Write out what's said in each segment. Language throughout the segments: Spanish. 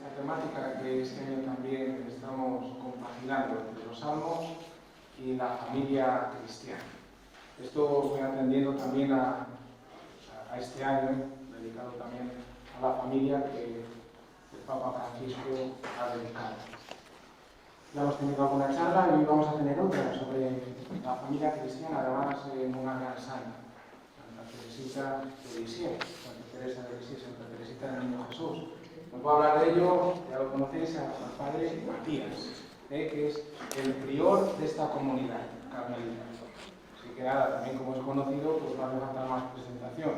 esta temática que este año también estamos compaginando entre los salmos y la familia cristiana. Esto fue atendiendo también a este año, dedicado también a la familia que el Papa Francisco ha dedicado. Ya hemos tenido alguna charla y hoy vamos a tener otra sobre la familia cristiana, además en una gran santa, Santa Teresita de Lisieux, Santa Teresa de Lisieux, Santa Teresita del Niño Jesús. Nos va a hablar de ello, ya lo conocéis, al padre Matías, que es el prior de esta comunidad carmelita. Así que nada, también como es conocido, pues no hace falta más presentación.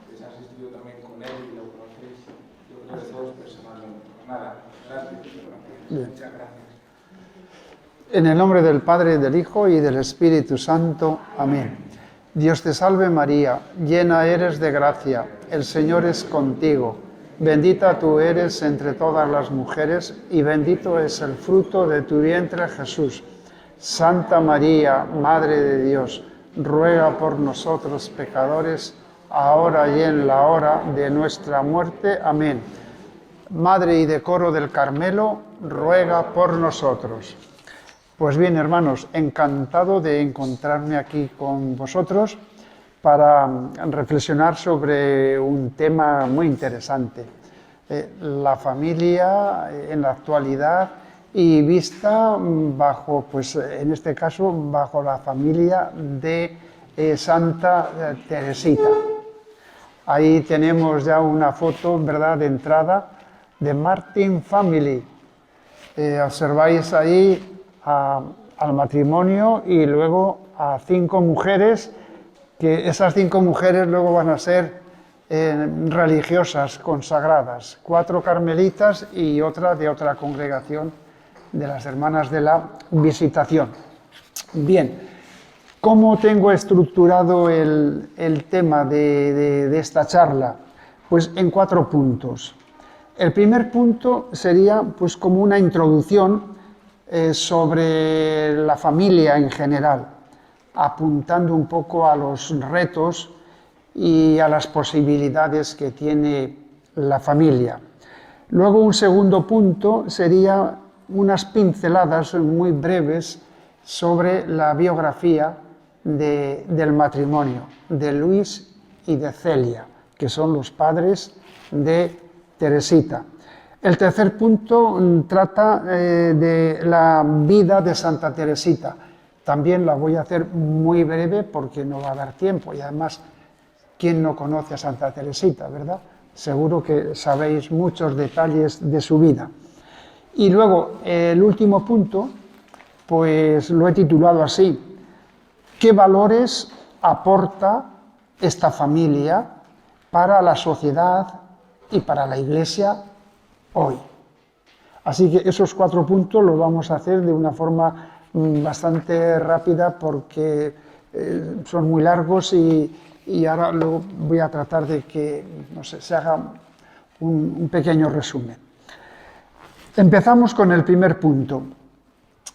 Pues has asistido también con él y lo conocéis, yo creo que todos personalmente. Pues nada, gracias. Muchas gracias. En el nombre del Padre, del Hijo y del Espíritu Santo. Amén. Dios te salve María, llena eres de gracia, el Señor es contigo. Bendita tú eres entre todas las mujeres y bendito es el fruto de tu vientre Jesús. Santa María, Madre de Dios, ruega por nosotros pecadores, ahora y en la hora de nuestra muerte. Amén. Madre y decoro del Carmelo, ruega por nosotros. Pues bien, hermanos, encantado de encontrarme aquí con vosotros para reflexionar sobre un tema muy interesante. La familia en la actualidad y vista bajo, pues en este caso, bajo la familia de Santa Teresita. Ahí tenemos ya una foto, ¿verdad?, de entrada de Martin Family. Observáis ahí al matrimonio y luego a 5 mujeres, que esas 5 mujeres luego van a ser religiosas, consagradas, 4 carmelitas y otra de otra congregación de las Hermanas de la Visitación. Bien, ¿cómo tengo estructurado el tema de esta charla? Pues en 4 puntos. El primer punto sería pues como una introducción sobre la familia en general, apuntando un poco a los retos y a las posibilidades que tiene la familia. Luego un segundo punto sería unas pinceladas muy breves sobre la biografía del matrimonio, de Luis y de Celia, que son los padres de Teresita. El tercer punto trata de la vida de Santa Teresita. También la voy a hacer muy breve porque no va a dar tiempo y además, ¿quién no conoce a Santa Teresita, verdad? Seguro que sabéis muchos detalles de su vida. Y luego, el último punto, pues lo he titulado así: ¿qué valores aporta esta familia para la sociedad y para la Iglesia hoy? Así que esos 4 puntos los vamos a hacer de una forma bastante rápida porque son muy largos y ahora luego voy a tratar de que, no sé, se haga un pequeño resumen. Empezamos con el primer punto.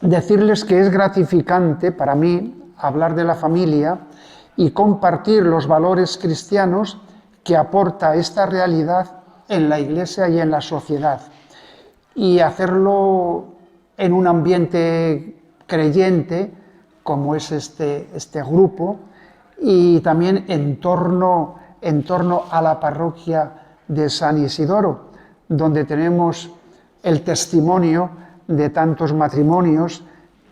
Decirles que es gratificante para mí hablar de la familia y compartir los valores cristianos que aporta esta realidad en la Iglesia y en la sociedad, y hacerlo en un ambiente creyente como es este grupo, y también en torno a la parroquia de San Isidoro, donde tenemos el testimonio de tantos matrimonios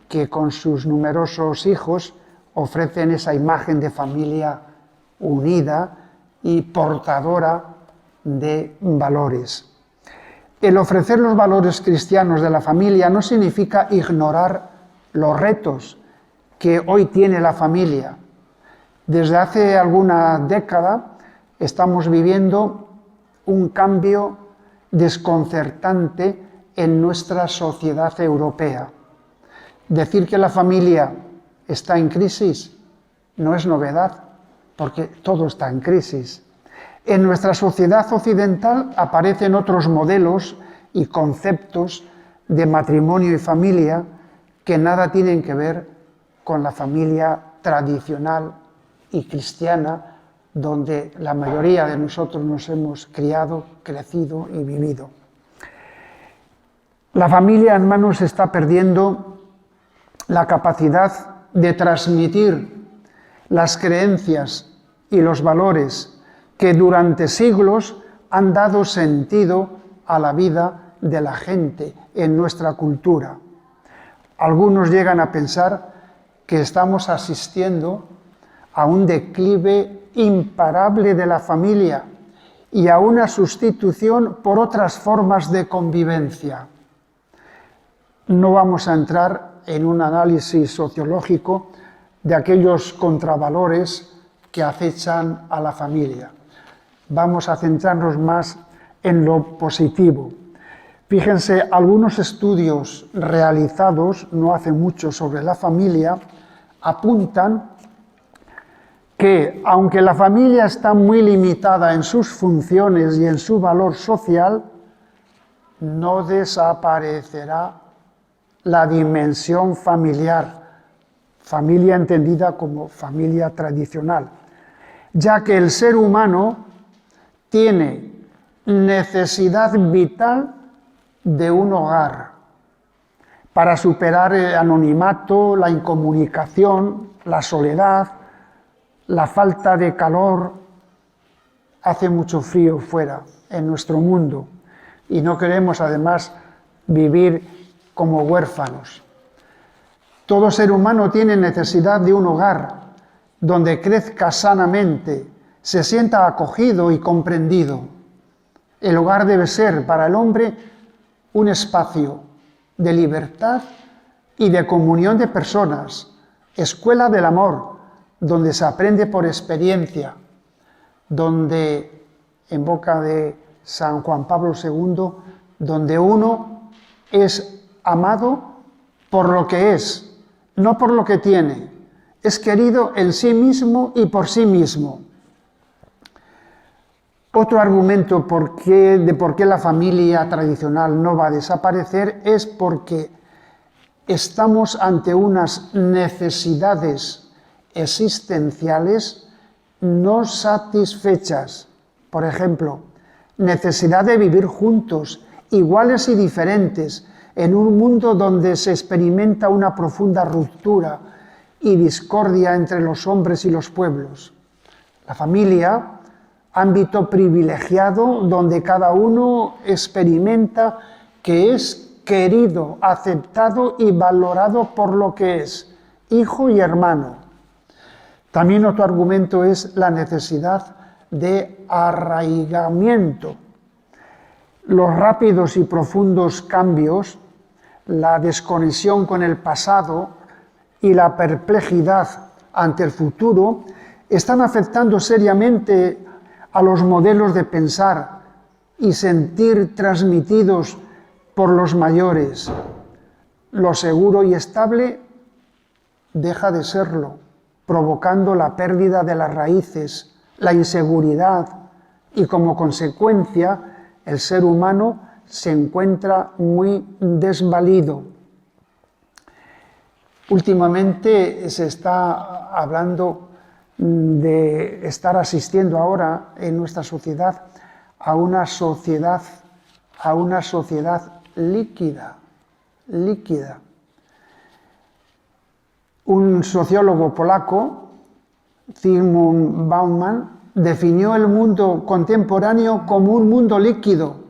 que con sus numerosos hijos ofrecen esa imagen de familia unida y portadora de valores. El ofrecer los valores cristianos de la familia no significa ignorar los retos que hoy tiene la familia. Desde hace alguna década estamos viviendo un cambio desconcertante en nuestra sociedad europea. Decir que la familia está en crisis no es novedad, porque todo está en crisis. En nuestra sociedad occidental aparecen otros modelos y conceptos de matrimonio y familia que nada tienen que ver con la familia tradicional y cristiana, donde la mayoría de nosotros nos hemos criado, crecido y vivido. La familia, hermanos, está perdiendo la capacidad de transmitir las creencias y los valores que durante siglos han dado sentido a la vida de la gente en nuestra cultura. Algunos llegan a pensar que estamos asistiendo a un declive imparable de la familia y a una sustitución por otras formas de convivencia. No vamos a entrar en un análisis sociológico de aquellos contravalores que acechan a la familia. Vamos a centrarnos más en lo positivo. Fíjense, algunos estudios realizados no hace mucho sobre la familia apuntan que, aunque la familia está muy limitada en sus funciones y en su valor social, no desaparecerá la dimensión familiar, familia entendida como familia tradicional, ya que el ser humano tiene necesidad vital de un hogar para superar el anonimato, la incomunicación, la soledad, la falta de calor. Hace mucho frío fuera en nuestro mundo y no queremos además vivir como huérfanos. Todo ser humano tiene necesidad de un hogar donde crezca sanamente, se sienta acogido y comprendido. El hogar debe ser para el hombre un espacio de libertad y de comunión de personas, escuela del amor, donde se aprende por experiencia, donde, en boca de San Juan Pablo II, donde uno es amado por lo que es, no por lo que tiene, es querido en sí mismo y por sí mismo. Otro argumento de por qué la familia tradicional no va a desaparecer es porque estamos ante unas necesidades existenciales no satisfechas. Por ejemplo, necesidad de vivir juntos, iguales y diferentes, en un mundo donde se experimenta una profunda ruptura y discordia entre los hombres y los pueblos. La familia, ámbito privilegiado donde cada uno experimenta que es querido, aceptado y valorado por lo que es, hijo y hermano. También otro argumento es la necesidad de arraigamiento. Los rápidos y profundos cambios, la desconexión con el pasado y la perplejidad ante el futuro están afectando seriamente a los modelos de pensar y sentir transmitidos por los mayores. Lo seguro y estable deja de serlo, provocando la pérdida de las raíces, la inseguridad y, como consecuencia, el ser humano se encuentra muy desvalido. Últimamente se está hablando de estar asistiendo ahora en nuestra sociedad a una sociedad líquida. Un sociólogo polaco, Zygmunt Bauman, definió el mundo contemporáneo como un mundo líquido.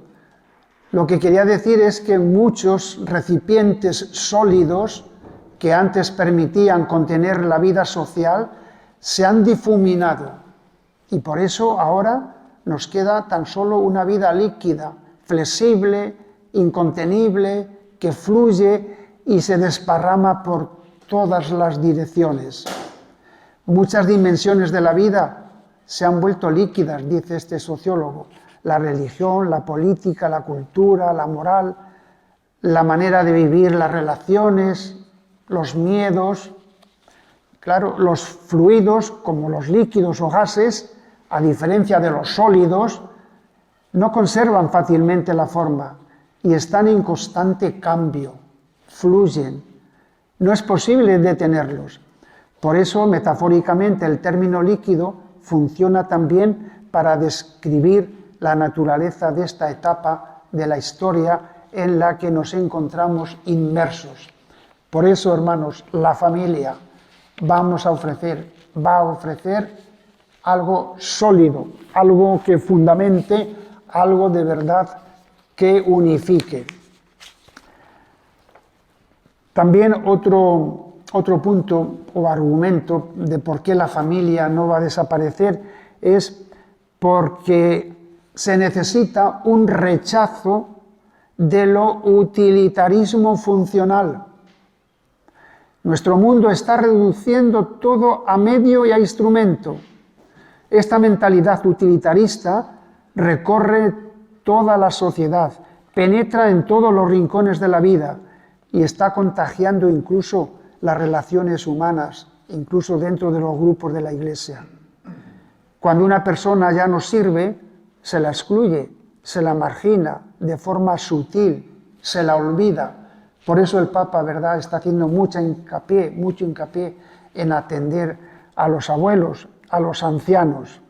Lo que quería decir es que muchos recipientes sólidos que antes permitían contener la vida social se han difuminado y por eso ahora nos queda tan solo una vida líquida, flexible, incontenible, que fluye y se desparrama por todas las direcciones. Muchas dimensiones de la vida se han vuelto líquidas, dice este sociólogo. La religión, la política, la cultura, la moral, la manera de vivir las relaciones, los miedos. Claro, los fluidos, como los líquidos o gases, a diferencia de los sólidos, no conservan fácilmente la forma y están en constante cambio, fluyen. No es posible detenerlos. Por eso, metafóricamente, el término líquido funciona también para describir la naturaleza de esta etapa de la historia en la que nos encontramos inmersos. Por eso, hermanos, la familia va a ofrecer algo sólido, algo que fundamente, algo de verdad que unifique. También otro punto o argumento de por qué la familia no va a desaparecer es porque se necesita un rechazo de lo utilitarismo funcional. Nuestro mundo está reduciendo todo a medio y a instrumento. Esta mentalidad utilitarista recorre toda la sociedad, penetra en todos los rincones de la vida y está contagiando incluso las relaciones humanas, incluso dentro de los grupos de la Iglesia. Cuando una persona ya no sirve, se la excluye, se la margina de forma sutil, se la olvida. Por eso el Papa, ¿verdad?, está haciendo mucho hincapié en atender a los abuelos, a los ancianos.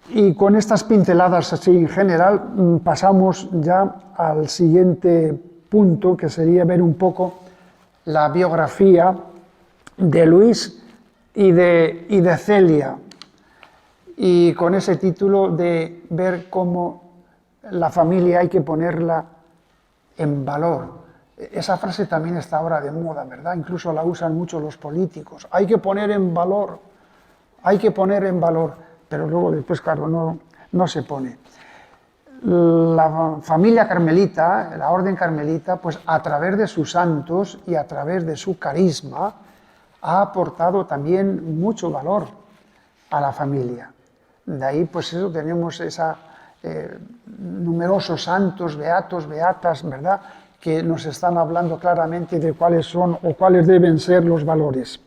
Y con estas pinceladas así en general pasamos ya al siguiente punto, que sería ver un poco la biografía de Luis y de Celia. Y con ese título de ver cómo la familia hay que ponerla en valor. Esa frase también está ahora de moda, ¿verdad? Incluso la usan mucho los políticos. Hay que poner en valor, pero luego después, claro, no se pone. La familia carmelita, la orden carmelita, pues a través de sus santos y a través de su carisma, ha aportado también mucho valor a la familia. De ahí, pues eso, tenemos numerosos santos, beatos, beatas, ¿verdad?, que nos están hablando claramente de cuáles son o cuáles deben ser los valores.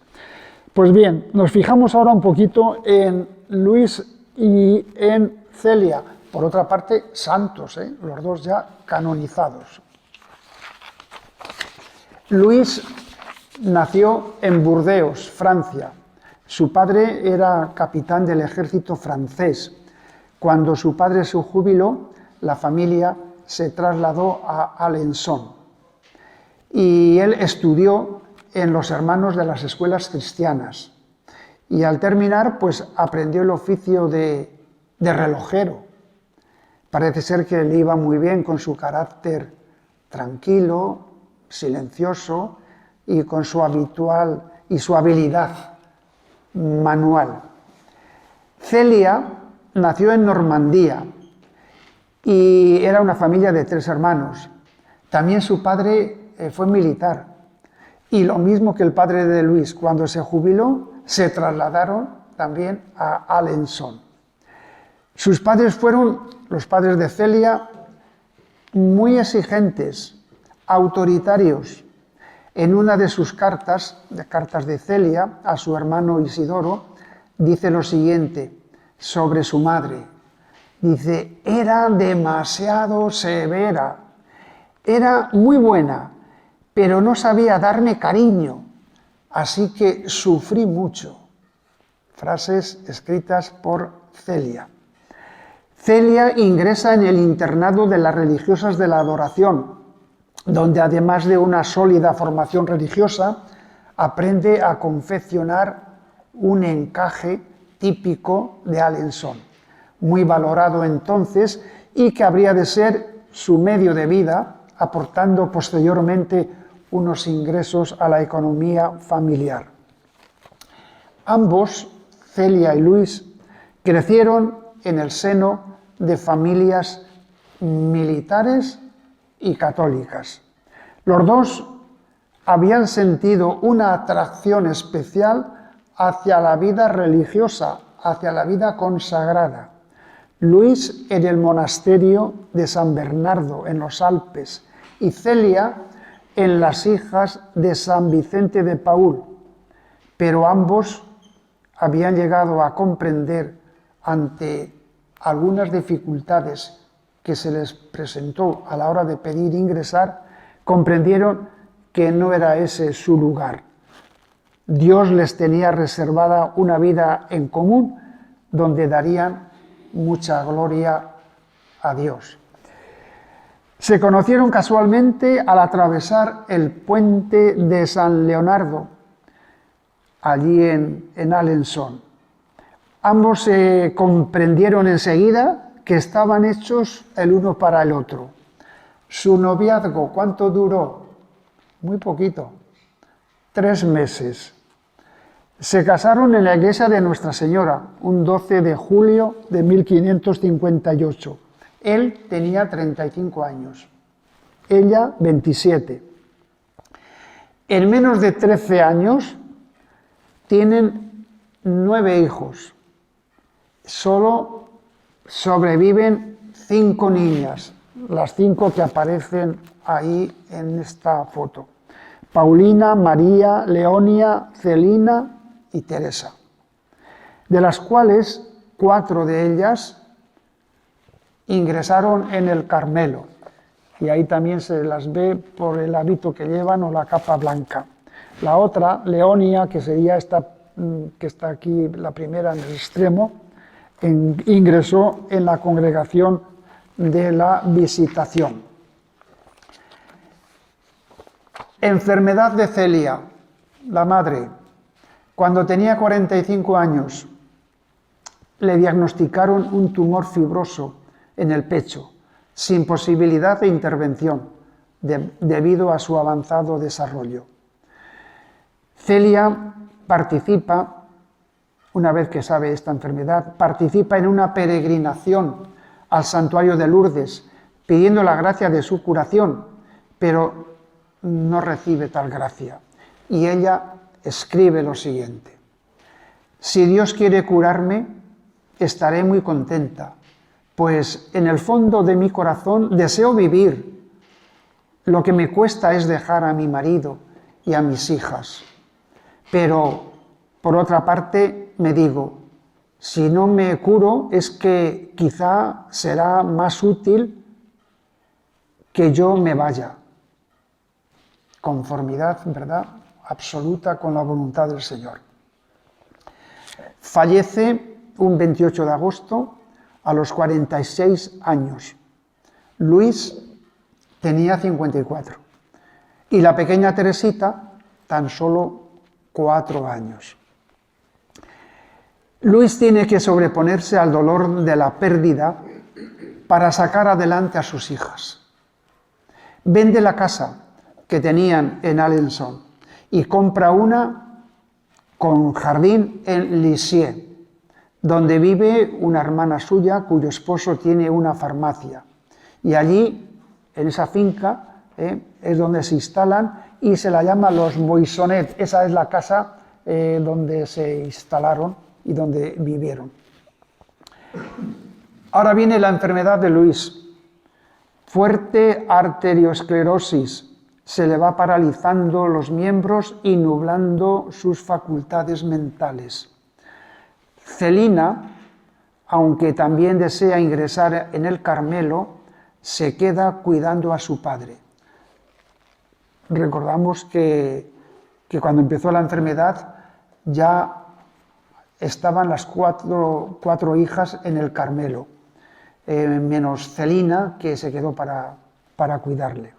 Pues bien, nos fijamos ahora un poquito en Luis y en Celia. Por otra parte, santos, los dos ya canonizados. Luis nació en Burdeos, Francia. Su padre era capitán del ejército francés. Cuando su padre se jubiló, la familia se trasladó a Alençon. Y él estudió en los hermanos de las escuelas cristianas. Y al terminar, pues aprendió el oficio de relojero. Parece ser que le iba muy bien con su carácter tranquilo, silencioso y con su habilidad manual. Celia nació en Normandía y era una familia de 3 hermanos. También su padre fue militar y lo mismo que el padre de Luis, cuando se jubiló, se trasladaron también a Alençon. Sus padres fueron, los padres de Celia, muy exigentes, autoritarios. En una de sus cartas de Celia a su hermano Isidoro, dice lo siguiente sobre su madre. Dice, era demasiado severa, era muy buena, pero no sabía darme cariño, así que sufrí mucho. Frases escritas por Celia. Celia ingresa en el internado de las religiosas de la adoración, donde además de una sólida formación religiosa, aprende a confeccionar un encaje típico de Alençon, muy valorado entonces y que habría de ser su medio de vida, aportando posteriormente unos ingresos a la economía familiar. Ambos, Celia y Luis, crecieron en el seno de familias militares y católicas. Los dos habían sentido una atracción especial hacia la vida religiosa, hacia la vida consagrada. Luis en el monasterio de San Bernardo, en los Alpes, y Celia en las Hijas de San Vicente de Paúl. Pero ambos habían llegado a comprender, ante algunas dificultades que se les presentó a la hora de pedir ingresar, comprendieron que no era ese su lugar. Dios les tenía reservada una vida en común donde darían mucha gloria a Dios. Se conocieron casualmente al atravesar el puente de San Leonardo, allí en Alençon. Ambos se comprendieron enseguida que estaban hechos el uno para el otro. Su noviazgo, ¿cuánto duró? Muy poquito, 3 meses. Se casaron en la iglesia de Nuestra Señora, un 12 de julio de 1558. Él tenía 35 años, ella 27. En menos de 13 años tienen 9 hijos. Solo sobreviven 5 niñas, las 5 que aparecen ahí en esta foto. Paulina, María, Leonia, Celina y Teresa, de las cuales 4 de ellas ingresaron en el Carmelo, y ahí también se las ve por el hábito que llevan o la capa blanca. La otra, Leonia, que sería esta que está aquí, la primera en el extremo, ingresó en la congregación de la Visitación. Enfermedad de Celia, la madre. Cuando tenía 45 años, le diagnosticaron un tumor fibroso en el pecho, sin posibilidad de intervención, debido a su avanzado desarrollo. Celia participa, una vez que sabe esta enfermedad, participa en una peregrinación al santuario de Lourdes, pidiendo la gracia de su curación, pero no recibe tal gracia. Y ella escribe lo siguiente: si Dios quiere curarme, estaré muy contenta, pues en el fondo de mi corazón deseo vivir. Lo que me cuesta es dejar a mi marido y a mis hijas. Pero, por otra parte, me digo, si no me curo es que quizá será más útil que yo me vaya. Conformidad, ¿verdad?, absoluta con la voluntad del Señor. Fallece un 28 de agosto a los 46 años. Luis tenía 54 y la pequeña Teresita tan solo 4 años. Luis tiene que sobreponerse al dolor de la pérdida para sacar adelante a sus hijas. Vende la casa que tenían en Alençon y compra una con jardín en Lisieux, donde vive una hermana suya cuyo esposo tiene una farmacia. Y allí, en esa finca, es donde se instalan y se la llama Los Moissonnets. Esa es la casa donde se instalaron y donde vivieron. Ahora viene la enfermedad de Luis. Fuerte arteriosclerosis. Se le va paralizando los miembros y nublando sus facultades mentales. Celina, aunque también desea ingresar en el Carmelo, se queda cuidando a su padre. Recordamos que cuando empezó la enfermedad ya estaban las cuatro hijas en el Carmelo, menos Celina, que se quedó para cuidarle.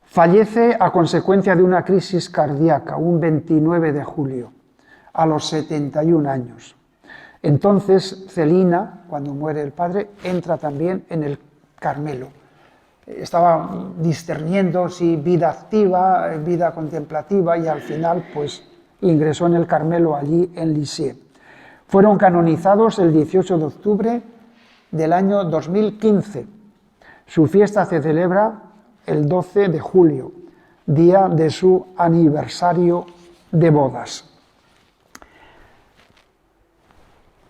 Fallece a consecuencia de una crisis cardíaca un 29 de julio, a los 71 años. Entonces Celina, cuando muere el padre, entra también en el Carmelo. Estaba discerniendo si vida activa, vida contemplativa, y al final pues ingresó en el Carmelo allí en Lisieux. Fueron canonizados el 18 de octubre del año 2015. Su fiesta se celebra el 12 de julio, día de su aniversario de bodas.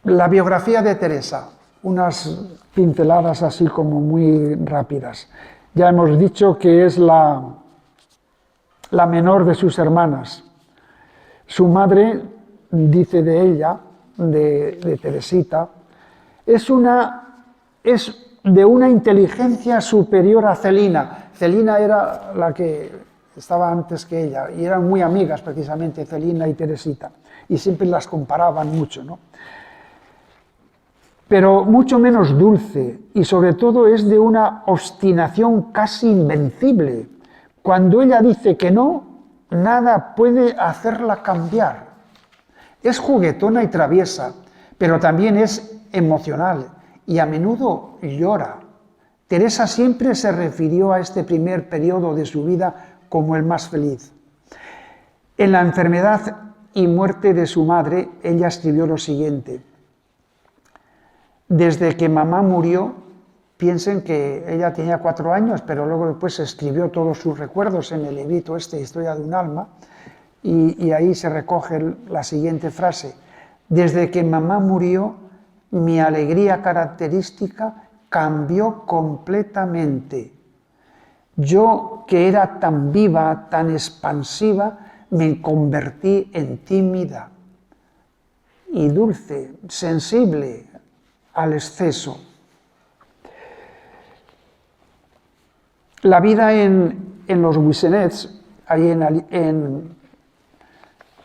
La biografía de Teresa, unas pinceladas así como muy rápidas. Ya hemos dicho que es la menor de sus hermanas. Su madre dice de ella, de Teresita, es de una inteligencia superior a Celina. Celina era la que estaba antes que ella, y eran muy amigas precisamente Celina y Teresita, y siempre las comparaban mucho, ¿no? pero mucho menos dulce y sobre todo es de una obstinación casi invencible. Cuando ella dice que no, nada puede hacerla cambiar. Es juguetona y traviesa, pero también es emocional y a menudo llora. Teresa siempre se refirió a este primer periodo de su vida como el más feliz. En la enfermedad y muerte de su madre, ella escribió lo siguiente: desde que mamá murió, piensen que ella tenía 4 años, pero luego después escribió todos sus recuerdos en el librito Historia de un alma, y ahí se recoge la siguiente frase: desde que mamá murió, mi alegría característica cambió completamente. Yo, que era tan viva, tan expansiva, me convertí en tímida y dulce, sensible al exceso. La vida en los Buissonets, ahí en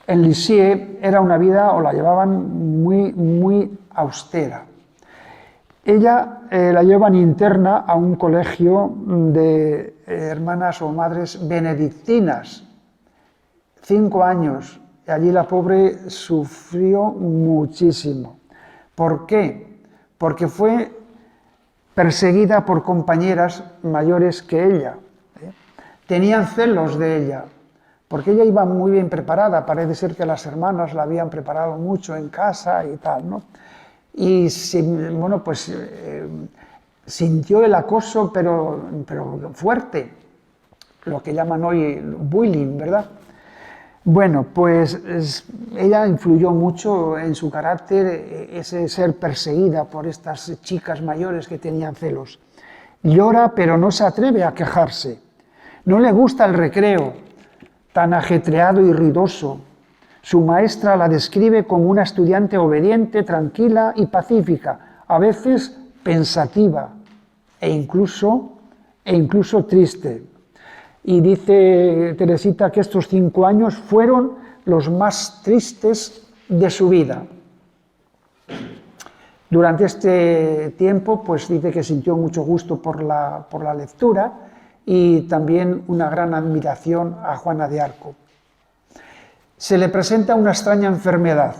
Lisieux, era una vida, o la llevaban muy austera. Ella la llevan interna a un colegio de hermanas o madres benedictinas, 5 años, y allí la pobre sufrió muchísimo. ¿Por qué? Porque fue perseguida por compañeras mayores que ella. Tenían celos de ella, porque ella iba muy bien preparada, parece ser que las hermanas la habían preparado mucho en casa y tal, ¿no? Y bueno, pues sintió el acoso, pero fuerte, lo que llaman hoy bullying, ¿verdad? Bueno, pues ella influyó mucho en su carácter, ese ser perseguida por estas chicas mayores que tenían celos. Llora, pero no se atreve a quejarse. No le gusta el recreo, tan ajetreado y ruidoso. Su maestra la describe como una estudiante obediente, tranquila y pacífica, a veces pensativa e incluso triste. Y dice Teresita que estos 5 años fueron los más tristes de su vida. Durante este tiempo, pues dice que sintió mucho gusto por la lectura y también una gran admiración a Juana de Arco. Se le presenta una extraña enfermedad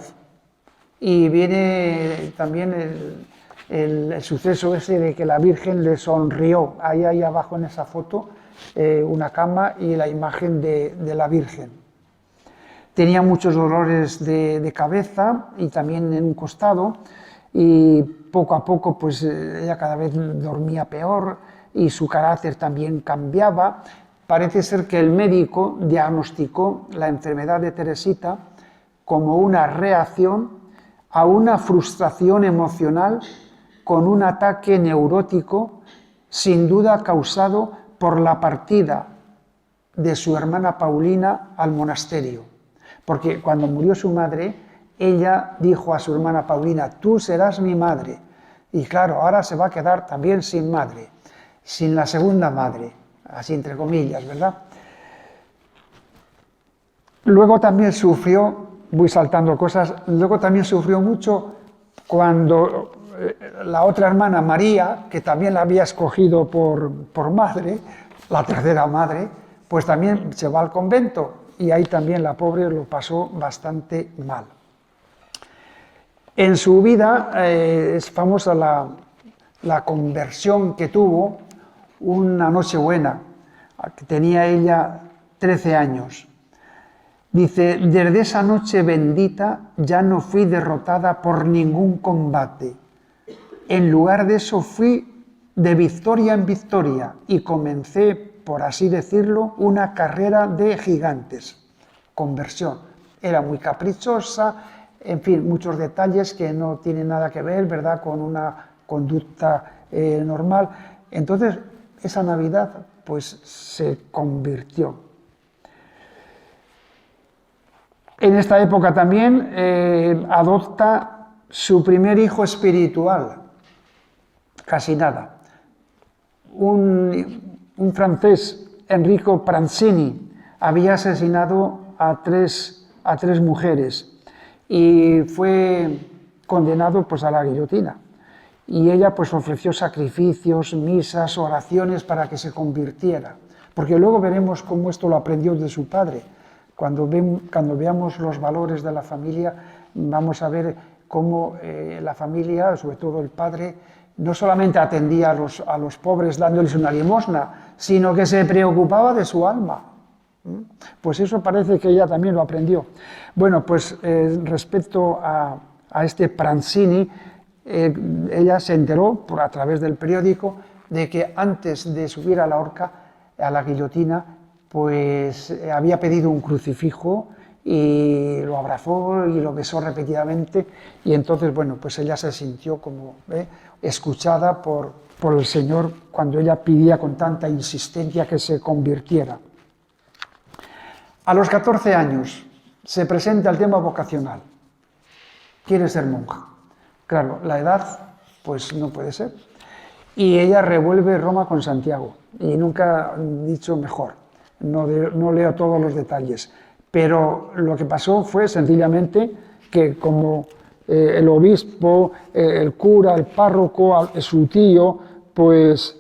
y viene también el suceso ese de que la Virgen le sonrió. Ahí abajo en esa foto, una cama y la imagen de la Virgen. Tenía muchos dolores de cabeza y también en un costado, y poco a poco pues ella cada vez dormía peor y su carácter también cambiaba. Parece ser que el médico diagnosticó la enfermedad de Teresita como una reacción a una frustración emocional con un ataque neurótico, sin duda causado por la partida de su hermana Paulina al monasterio. Porque cuando murió su madre, ella dijo a su hermana Paulina: tú serás mi madre. Y claro, ahora se va a quedar también sin madre, sin la segunda madre, así entre comillas, ¿verdad? Luego también sufrió, voy saltando cosas, luego también sufrió mucho cuando la otra hermana María, que también la había escogido por madre, la tercera madre, pues también se va al convento y ahí también la pobre lo pasó bastante mal. En su vida es famosa la conversión que tuvo una Nochebuena, que tenía ella 13 años. Dice: desde esa noche bendita ya no fui derrotada por ningún combate. En lugar de eso fui de victoria en victoria y comencé, por así decirlo, una carrera de gigantes. Conversión. Era muy caprichosa, en fin, muchos detalles que no tienen nada que ver, ¿verdad?, con una conducta normal. Entonces, esa Navidad, pues, se convirtió. En esta época también adopta su primer hijo espiritual, casi nada. Un francés, Enrico Pranzini, había asesinado a tres mujeres y fue condenado pues a la guillotina. y ella pues ofreció sacrificios, misas, oraciones para que se convirtiera, porque luego veremos cómo esto lo aprendió de su padre. Cuando veamos los valores de la familia, vamos a ver cómo la familia, sobre todo el padre, no solamente atendía a los pobres dándoles una limosna, sino que se preocupaba de su alma. Pues eso parece que ella también lo aprendió. Bueno, pues respecto a este Pranzini, ella se enteró a través del periódico de que antes de subir a la horca, a la guillotina, pues había pedido un crucifijo y lo abrazó y lo besó repetidamente, y entonces, bueno, pues ella se sintió como escuchada por el Señor cuando ella pedía con tanta insistencia que se convirtiera. A los 14 años se presenta el tema vocacional. Quiere ser monja. Claro, la edad, pues no puede ser. Y ella revuelve Roma con Santiago, y nunca dicho mejor. No leo todos los detalles, pero lo que pasó fue sencillamente que como el obispo, el cura, el párroco, su tío, pues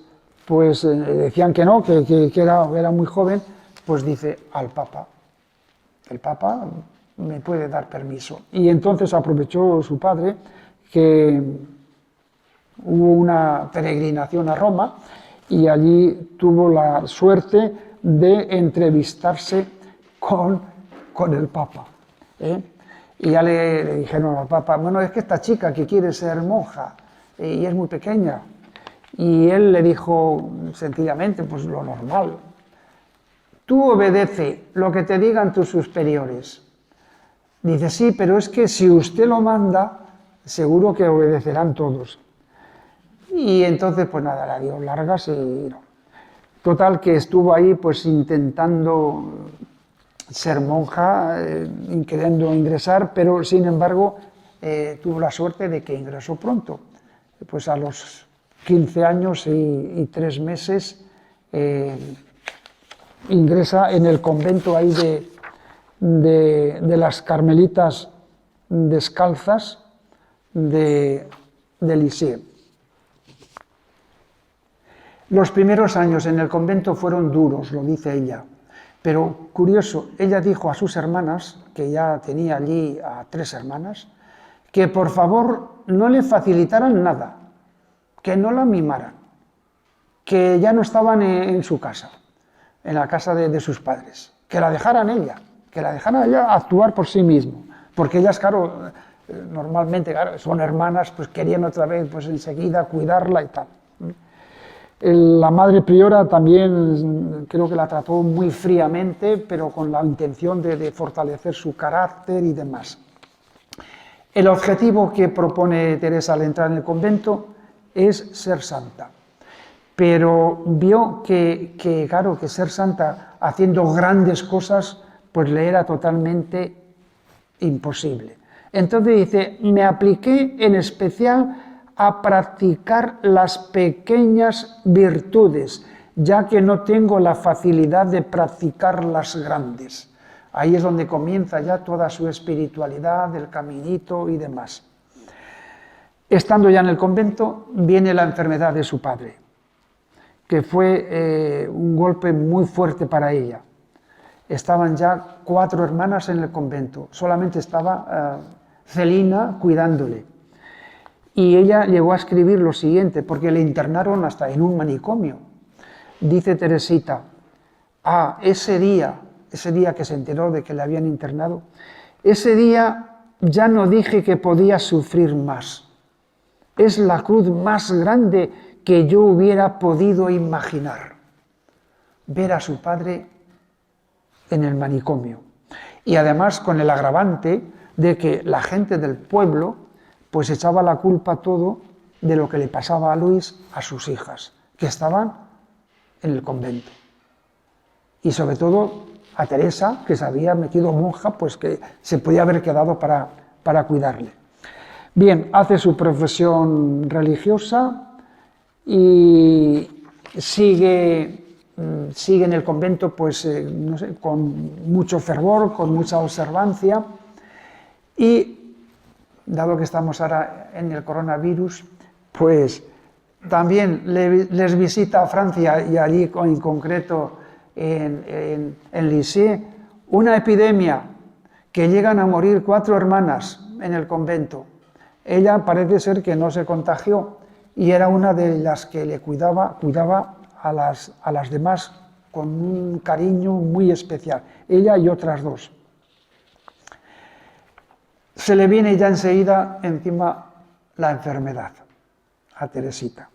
decían que no, que era muy joven, pues dice al Papa, el Papa me puede dar permiso. Y entonces aprovechó su padre que hubo una peregrinación a Roma y allí tuvo la suerte de entrevistarse con el Papa. Y ya le dijeron al Papa, bueno, es que esta chica que quiere ser monja y es muy pequeña. Y él le dijo sencillamente, pues lo normal, tú obedece lo que te digan tus superiores. Dice, sí, pero es que si usted lo manda, seguro que obedecerán todos. Y entonces, pues nada, la dio largas y no. Total, que estuvo ahí pues intentando ser monja, queriendo ingresar, pero sin embargo tuvo la suerte de que ingresó pronto. Pues a los 15 años y 3 meses ingresa en el convento ahí de las Carmelitas Descalzas de Lisieux. Los primeros años en el convento fueron duros, lo dice ella, pero curioso, ella dijo a sus hermanas, que ya tenía allí a 3 hermanas, que por favor no le facilitaran nada, que no la mimaran, que ya no estaban en su casa, en la casa de sus padres, que la dejaran ella actuar por sí mismo, porque ellas, claro, normalmente, claro, son hermanas, pues querían otra vez, pues enseguida cuidarla y tal. La madre priora también creo que la trató muy fríamente, pero con la intención de fortalecer su carácter y demás. El objetivo que propone Teresa al entrar en el convento es ser santa, pero vio que claro, que ser santa haciendo grandes cosas, pues le era totalmente imposible. Entonces dice, me apliqué en especial a practicar las pequeñas virtudes, ya que no tengo la facilidad de practicar las grandes. Ahí es donde comienza ya toda su espiritualidad, el caminito y demás. Estando ya en el convento, viene la enfermedad de su padre, que fue un golpe muy fuerte para ella. Estaban ya 4 hermanas en el convento, solamente estaba Celina cuidándole. Y ella llegó a escribir lo siguiente, porque le internaron hasta en un manicomio. Dice Teresita, ese día que se enteró de que le habían internado, ese día ya no dije que podía sufrir más. Es la cruz más grande que yo hubiera podido imaginar. Ver a su padre en el manicomio. Y además con el agravante de que la gente del pueblo pues echaba la culpa todo de lo que le pasaba a Luis a sus hijas, que estaban en el convento. Y sobre todo a Teresa, que se había metido monja, pues que se podía haber quedado para cuidarle. Bien, hace su profesión religiosa y sigue en el convento pues, no sé, con mucho fervor, con mucha observancia, y dado que estamos ahora en el coronavirus, pues también les visita a Francia y allí en concreto en Lisieux una epidemia que llegan a morir 4 hermanas en el convento. Ella parece ser que no se contagió y era una de las que le cuidaba a las demás con un cariño muy especial, ella y otras 2. Se le viene ya enseguida encima la enfermedad a Teresita.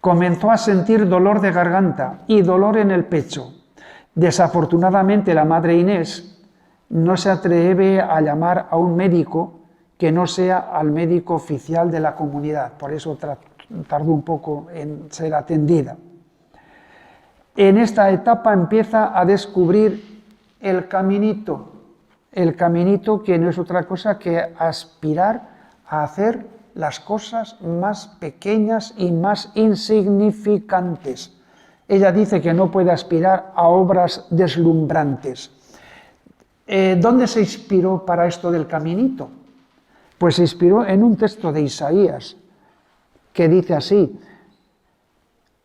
Comenzó a sentir dolor de garganta y dolor en el pecho. Desafortunadamente la madre Inés no se atreve a llamar a un médico que no sea al médico oficial de la comunidad, por eso tardó un poco en ser atendida. En esta etapa empieza a descubrir el caminito que no es otra cosa que aspirar a hacer las cosas más pequeñas y más insignificantes. Ella dice que no puede aspirar a obras deslumbrantes. ¿Dónde se inspiró para esto del caminito? Pues se inspiró en un texto de Isaías que dice así: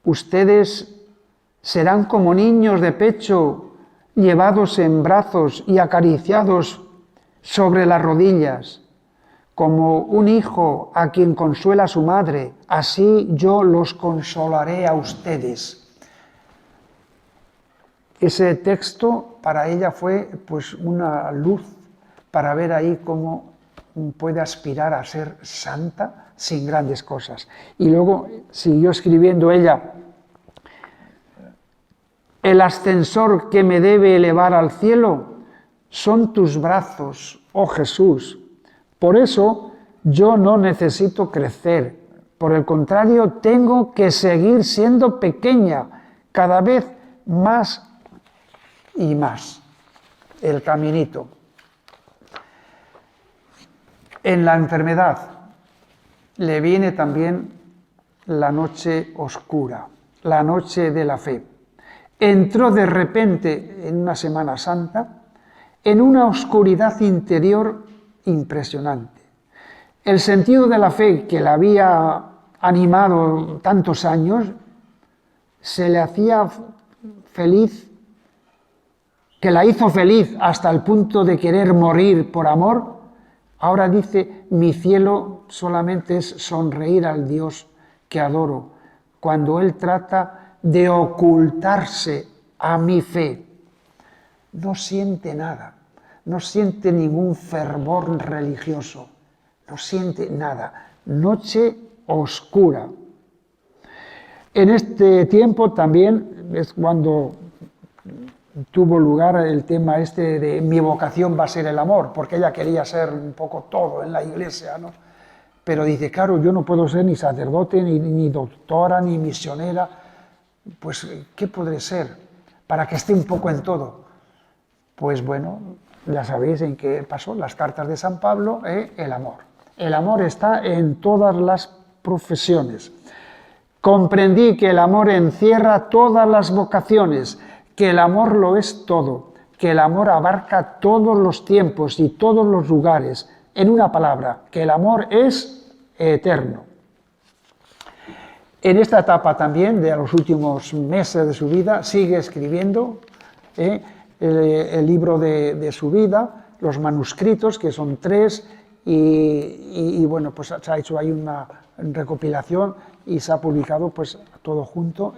ustedes serán como niños de pecho, llevados en brazos y acariciados sobre las rodillas, como un hijo a quien consuela su madre, así yo los consolaré a ustedes. Ese texto para ella fue pues una luz para ver ahí cómo puede aspirar a ser santa sin grandes cosas. Y luego siguió escribiendo ella: el ascensor que me debe elevar al cielo son tus brazos, oh Jesús. Por eso yo no necesito crecer. Por el contrario, tengo que seguir siendo pequeña, cada vez más y más. El caminito. En la enfermedad le viene también la noche oscura, la noche de la fe. Entró de repente en una Semana Santa en una oscuridad interior impresionante. El sentido de la fe que la había animado tantos años se le hacía feliz, que la hizo feliz hasta el punto de querer morir por amor. Ahora dice: mi cielo solamente es sonreír al Dios que adoro, cuando Él trata de ocultarse a mi fe. No siente nada, no siente ningún fervor religioso, no siente nada. Noche oscura. En este tiempo también es cuando tuvo lugar el tema este de mi vocación va a ser el amor, porque ella quería ser un poco todo en la iglesia, ¿no? Pero dice, claro, yo no puedo ser ni sacerdote, ni doctora, ni misionera, pues ¿qué podré ser para que esté un poco en todo? Pues bueno, ya sabéis en qué pasó, las cartas de San Pablo, el amor. El amor está en todas las profesiones. Comprendí que el amor encierra todas las vocaciones, que el amor lo es todo, que el amor abarca todos los tiempos y todos los lugares. En una palabra, que el amor es eterno. En esta etapa también, de los últimos meses de su vida, sigue escribiendo el libro de su vida, los manuscritos, que son 3, y bueno, pues se ha hecho ahí una recopilación y se ha publicado pues todo junto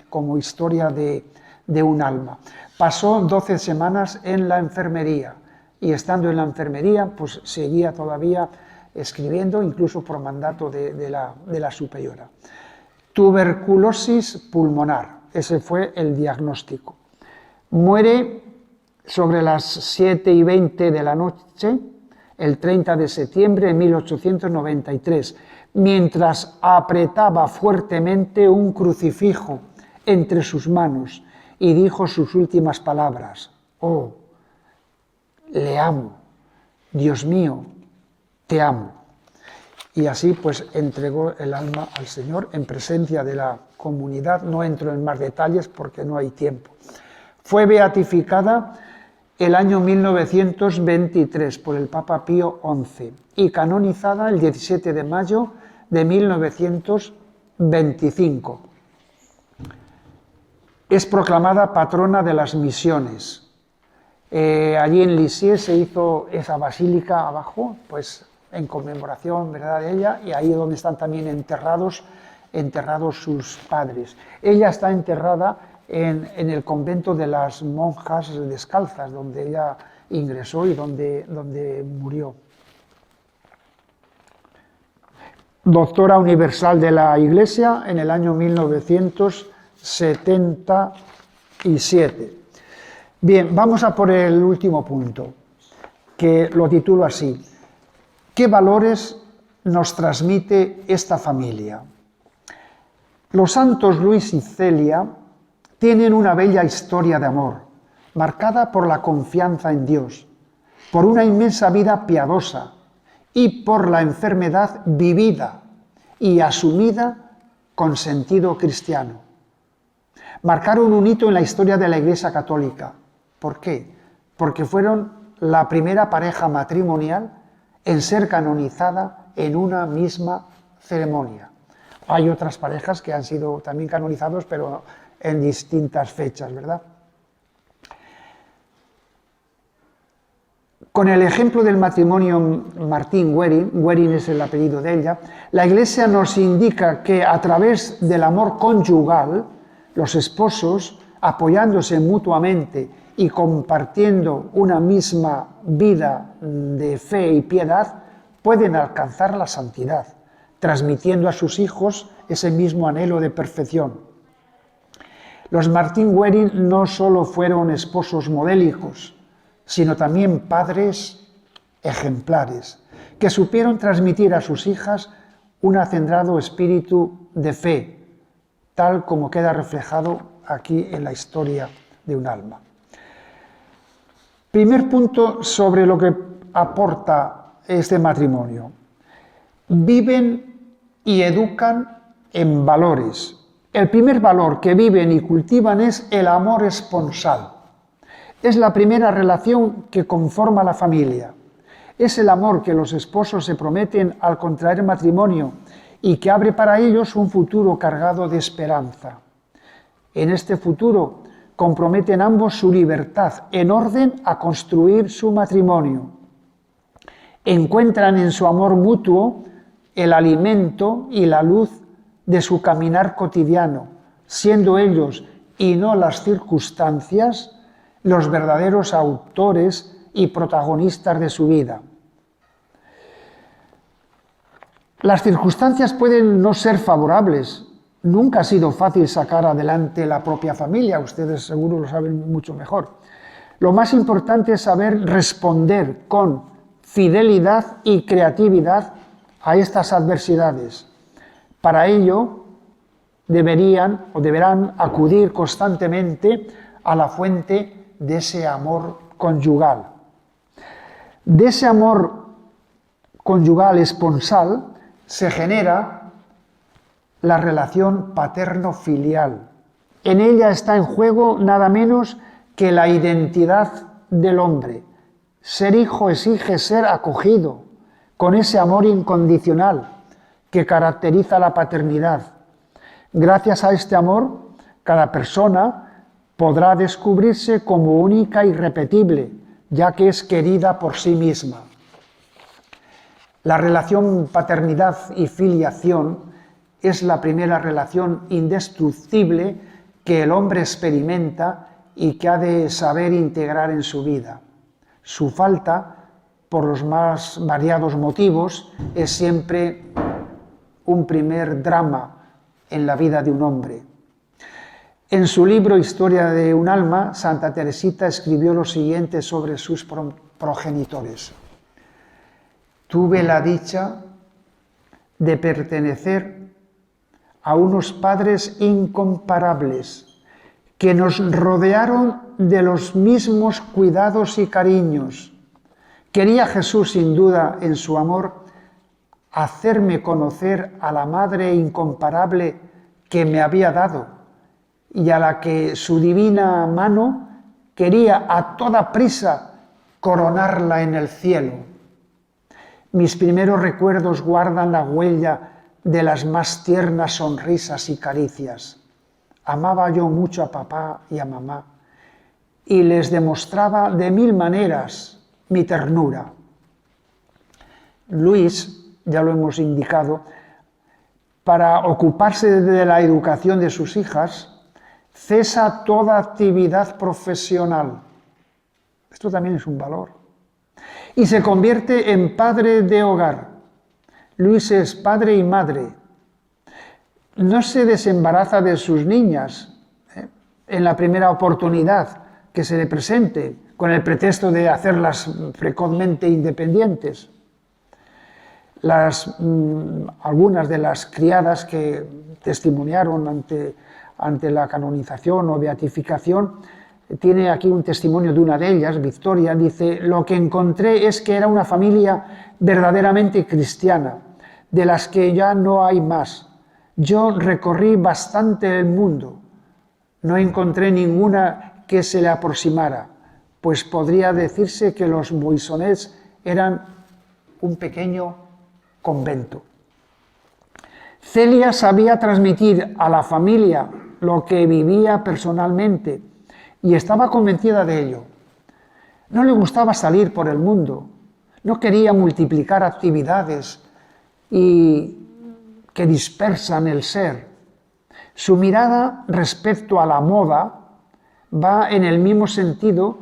como historia de un alma. Pasó 12 semanas en la enfermería y estando en la enfermería pues seguía todavía escribiendo, incluso por mandato de la superiora. Tuberculosis pulmonar, ese fue el diagnóstico. Muere sobre las 7:20 de la noche, el 30 de septiembre de 1893, mientras apretaba fuertemente un crucifijo entre sus manos y dijo sus últimas palabras: oh, le amo, Dios mío, te amo. Y así pues entregó el alma al Señor en presencia de la comunidad. No entro en más detalles porque no hay tiempo. Fue beatificada el año 1923 por el Papa Pío XI y canonizada el 17 de mayo de 1925. Es proclamada patrona de las misiones. Allí en Lisieux se hizo esa basílica abajo, pues en conmemoración, ¿verdad?, de ella, y ahí es donde están también enterrados sus padres. Ella está enterrada en el convento de las monjas descalzas, donde ella ingresó y donde murió. Doctora universal de la Iglesia en el año 1977. Bien, vamos a por el último punto, que lo titulo así: ¿qué valores nos transmite esta familia? Los santos Luis y Celia tienen una bella historia de amor, marcada por la confianza en Dios, por una inmensa vida piadosa y por la enfermedad vivida y asumida con sentido cristiano. Marcaron un hito en la historia de la Iglesia Católica. ¿Por qué? Porque fueron la primera pareja matrimonial en ser canonizada en una misma ceremonia. Hay otras parejas que han sido también canonizados, pero en distintas fechas, ¿verdad? Con el ejemplo del matrimonio Martín-Guerin es el apellido de ella, la Iglesia nos indica que a través del amor conyugal, los esposos, apoyándose mutuamente y compartiendo una misma vida de fe y piedad, pueden alcanzar la santidad, transmitiendo a sus hijos ese mismo anhelo de perfección. Los Martín-Guerin no solo fueron esposos modélicos, sino también padres ejemplares, que supieron transmitir a sus hijas un acendrado espíritu de fe, tal como queda reflejado aquí en la historia de un alma. Primer punto sobre lo que aporta este matrimonio. Viven y educan en valores. El primer valor que viven y cultivan es el amor esponsal. Es la primera relación que conforma la familia. Es el amor que los esposos se prometen al contraer matrimonio y que abre para ellos un futuro cargado de esperanza. En este futuro comprometen ambos su libertad en orden a construir su matrimonio. Encuentran en su amor mutuo el alimento y la luz de su caminar cotidiano, siendo ellos y no las circunstancias los verdaderos autores y protagonistas de su vida. Las circunstancias pueden no ser favorables. Nunca ha sido fácil sacar adelante la propia familia, ustedes seguro lo saben mucho mejor. Lo más importante es saber responder con fidelidad y creatividad a estas adversidades. Para ello deberán acudir constantemente a la fuente de ese amor conyugal. De ese amor conyugal esponsal se genera la relación paterno-filial. En ella está en juego nada menos que la identidad del hombre. Ser hijo exige ser acogido con ese amor incondicional que caracteriza la paternidad. Gracias a este amor, cada persona podrá descubrirse como única y irrepetible, ya que es querida por sí misma. La relación paternidad y filiación es la primera relación indestructible que el hombre experimenta y que ha de saber integrar en su vida. Su falta, por los más variados motivos, es siempre un primer drama en la vida de un hombre. En su libro Historia de un alma, Santa Teresita escribió lo siguiente sobre sus progenitores. Tuve la dicha de pertenecer a unos padres incomparables que nos rodearon de los mismos cuidados y cariños. Quería Jesús, sin duda, en su amor, hacerme conocer a la Madre incomparable que me había dado y a la que su divina mano quería a toda prisa coronarla en el cielo. Mis primeros recuerdos guardan la huella de las más tiernas sonrisas y caricias. Amaba yo mucho a papá y a mamá y les demostraba de mil maneras mi ternura. Luis, ya lo hemos indicado, para ocuparse de la educación de sus hijas, cesa toda actividad profesional. Esto también es un valor. Y se convierte en padre de hogar. Luis es padre y madre. No se desembaraza de sus niñas en la primera oportunidad que se le presente, con el pretexto de hacerlas precozmente independientes. Algunas de las criadas que testimoniaron ante la canonización o beatificación, tiene aquí un testimonio de una de ellas, Victoria, dice: lo que encontré es que era una familia verdaderamente cristiana, de las que ya no hay más. Yo recorrí bastante el mundo, no encontré ninguna que se le aproximara, pues podría decirse que los Moissonets eran un pequeño convento. Celia sabía transmitir a la familia lo que vivía personalmente y estaba convencida de ello. No le gustaba salir por el mundo, no quería multiplicar actividades y que dispersan el ser. Su mirada respecto a la moda va en el mismo sentido.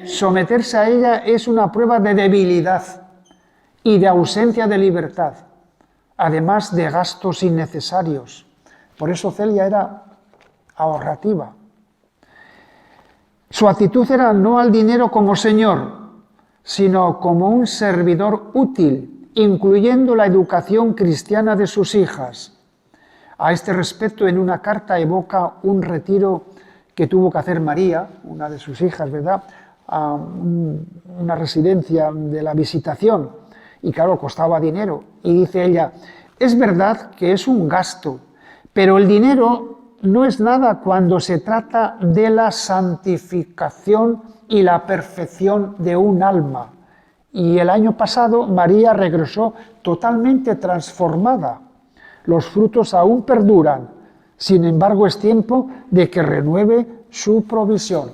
Someterse a ella es una prueba de debilidad y de ausencia de libertad, además de gastos innecesarios. Por eso Celia era ahorrativa. Su actitud era no al dinero como señor, sino como un servidor útil, incluyendo la educación cristiana de sus hijas. A este respecto, en una carta evoca un retiro que tuvo que hacer María, una de sus hijas, ¿verdad?, a una residencia de la Visitación, y claro, costaba dinero. Y dice ella: es verdad que es un gasto, pero el dinero no es nada cuando se trata de la santificación y la perfección de un alma. Y el año pasado María regresó totalmente transformada. Los frutos aún perduran, sin embargo es tiempo de que renueve su provisión.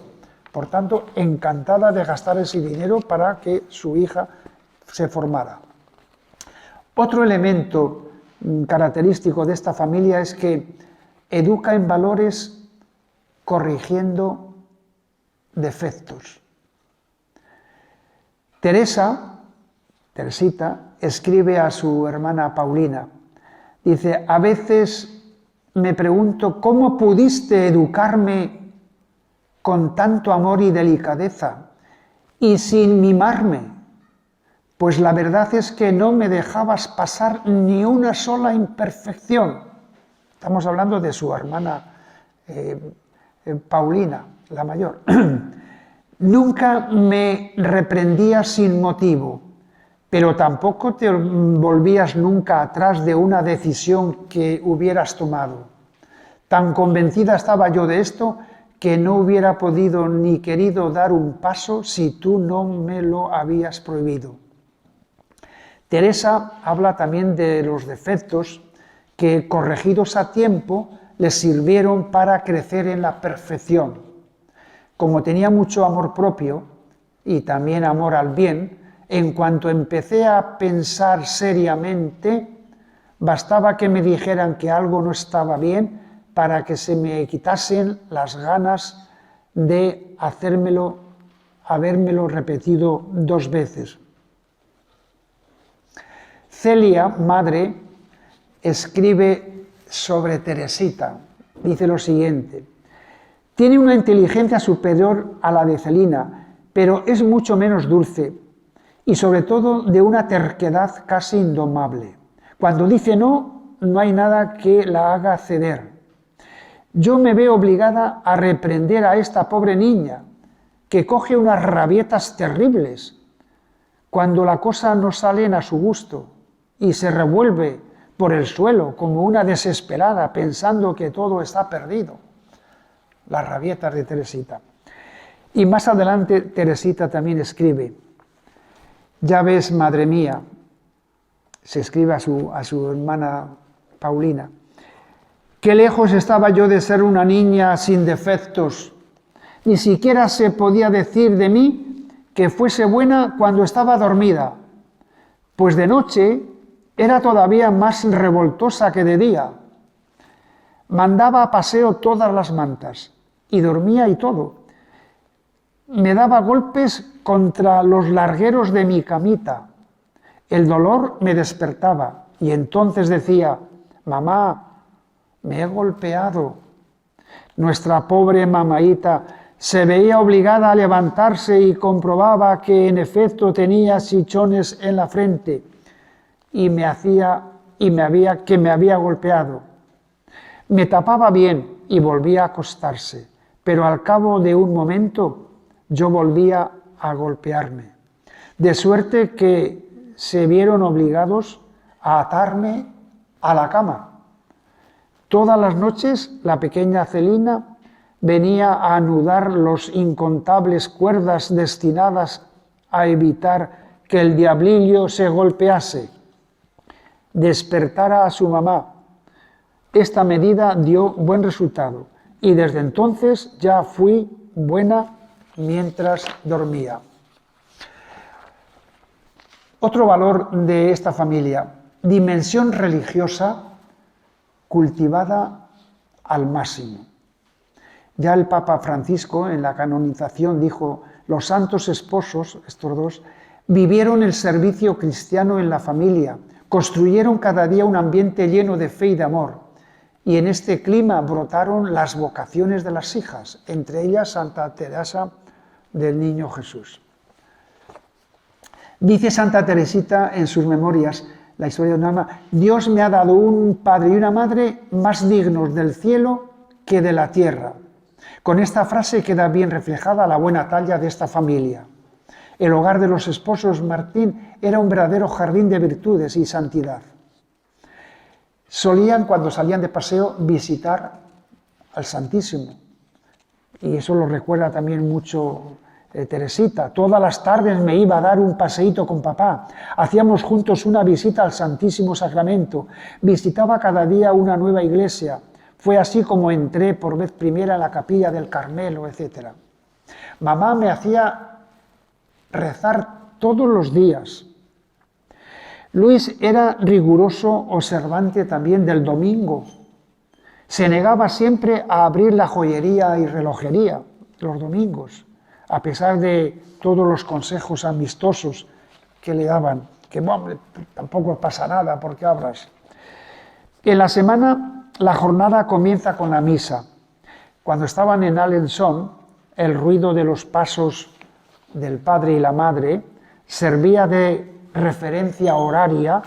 Por tanto, encantada de gastar ese dinero para que su hija se formara. Otro elemento característico de esta familia es que educa en valores corrigiendo defectos. Teresita, escribe a su hermana Paulina, dice: a veces me pregunto cómo pudiste educarme con tanto amor y delicadeza y sin mimarme, pues la verdad es que no me dejabas pasar ni una sola imperfección. Estamos hablando de su hermana Paulina, la mayor. Nunca me reprendías sin motivo, pero tampoco te volvías nunca atrás de una decisión que hubieras tomado. Tan convencida estaba yo de esto que no hubiera podido ni querido dar un paso si tú no me lo habías prohibido. Teresa habla también de los defectos que, corregidos a tiempo, les sirvieron para crecer en la perfección. Como tenía mucho amor propio y también amor al bien, en cuanto empecé a pensar seriamente, bastaba que me dijeran que algo no estaba bien para que se me quitasen las ganas de habérmelo repetido 2 veces. Celia, madre, escribe sobre Teresita. Dice lo siguiente: tiene una inteligencia superior a la de Celina, pero es mucho menos dulce y sobre todo de una terquedad casi indomable. Cuando dice no, no hay nada que la haga ceder. Yo me veo obligada a reprender a esta pobre niña, que coge unas rabietas terribles cuando la cosa no sale a su gusto y se revuelve por el suelo como una desesperada pensando que todo está perdido. Las rabietas de Teresita. Y más adelante Teresita también escribe: ya ves, madre mía, se escribe a su hermana Paulina. Qué lejos estaba yo de ser una niña sin defectos. Ni siquiera se podía decir de mí que fuese buena cuando estaba dormida, pues de noche era todavía más revoltosa que de día. Mandaba a paseo todas las mantas y dormía y todo. Me daba golpes contra los largueros de mi camita. El dolor me despertaba y entonces decía: mamá, me he golpeado. Nuestra pobre mamaíta se veía obligada a levantarse y comprobaba que en efecto tenía chichones en la frente y me había golpeado. Me tapaba bien y volvía a acostarse, pero al cabo de un momento yo volvía a golpearme, de suerte que se vieron obligados a atarme a la cama. Todas las noches la pequeña Celina venía a anudar los incontables cuerdas destinadas a evitar que el diablillo se golpease, despertara a su mamá. Esta medida dio buen resultado y desde entonces ya fui buena mientras dormía. Otro valor de esta familia: dimensión religiosa cultivada al máximo. Ya el Papa Francisco en la canonización dijo: los santos esposos, estos dos, vivieron el servicio cristiano en la familia, construyeron cada día un ambiente lleno de fe y de amor, y en este clima brotaron las vocaciones de las hijas, entre ellas Santa Teresa del Niño Jesús. Dice Santa Teresita en sus memorias, la historia de un alma: Dios me ha dado un padre y una madre más dignos del cielo que de la tierra. Con esta frase queda bien reflejada la buena talla de esta familia. El hogar de los esposos Martín era un verdadero jardín de virtudes y santidad. Solían, cuando salían de paseo, visitar al Santísimo. Y eso lo recuerda también mucho Teresita. Todas las tardes me iba a dar un paseíto con papá. Hacíamos juntos una visita al Santísimo Sacramento. Visitaba cada día una nueva iglesia. Fue así como entré por vez primera en la capilla del Carmelo, etc. Mamá me hacía rezar todos los días. Luis era riguroso observante también del domingo. Se negaba siempre a abrir la joyería y relojería los domingos, a pesar de todos los consejos amistosos que le daban, que bueno, tampoco pasa nada porque abras. En la semana la jornada comienza con la misa. Cuando estaban en Alençon, el ruido de los pasos del padre y la madre servía de referencia horaria